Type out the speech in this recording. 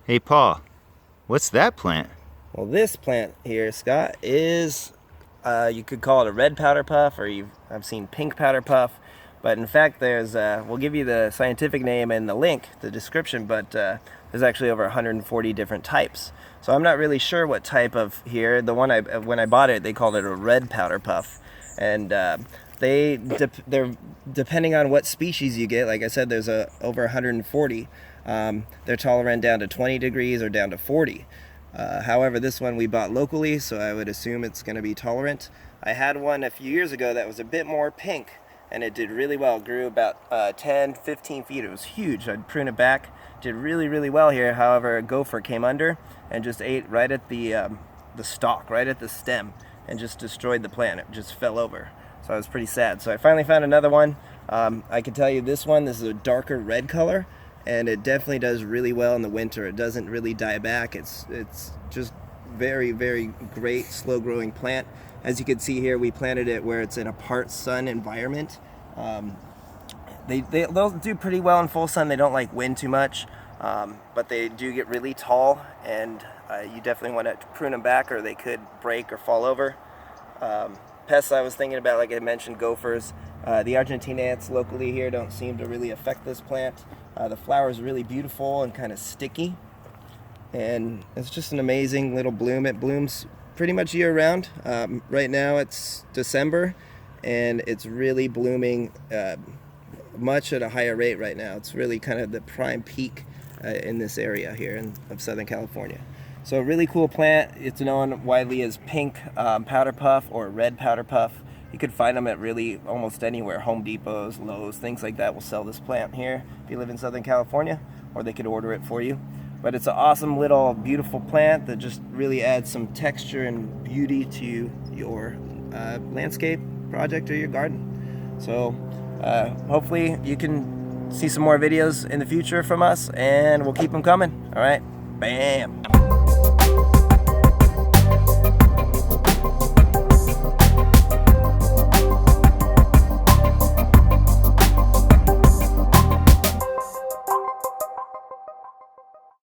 Hey Paul, what's that plant? Well, this plant here, Scott, is you could call it a red powder puff, or I've seen pink powder puff, but in fact, we'll give you the scientific name and the link, the description, but there's actually over 140 different types. So I'm not really sure what type of here. The one when I bought it, they called it a red powder puff, and they're depending on what species you get. Like I said, there's over 140. They're tolerant down to 20 degrees or down to 40. However, this one we bought locally, so I would assume it's going to be tolerant. I had one a few years ago that was a bit more pink, and it did really well. It grew about 10, 15 feet. It was huge. I'd prune it back. Did really, really well here. However, a gopher came under and just ate right at the stalk, right at the stem, and just destroyed the plant. It just fell over. So I was pretty sad. So I finally found another one. I can tell you this is a darker red color, and it definitely does really well in the winter. It doesn't really die back. It's just very, very great slow growing plant. As you can see here, we planted it where it's in a part sun environment. They'll do pretty well in full sun. They don't like wind too much, but they do get really tall, and you definitely want to prune them back or they could break or fall over. Pests I was thinking about, like I mentioned, gophers. The Argentine ants locally here don't seem to really affect this plant. The flower is really beautiful and kind of sticky, and it's just an amazing little bloom. It blooms pretty much year round. Right now it's December, and it's really blooming much at a higher rate right now. It's really kind of the prime peak in this area here of Southern California. So a really cool plant. It's known widely as pink powder puff or red powder puff. You could find them at really almost anywhere. Home Depots, Lowe's, things like that will sell this plant here if you live in Southern California, or they could order it for you. But it's an awesome little beautiful plant that just really adds some texture and beauty to your landscape project or your garden. So hopefully you can see some more videos in the future from us, and we'll keep them coming. All right, bam.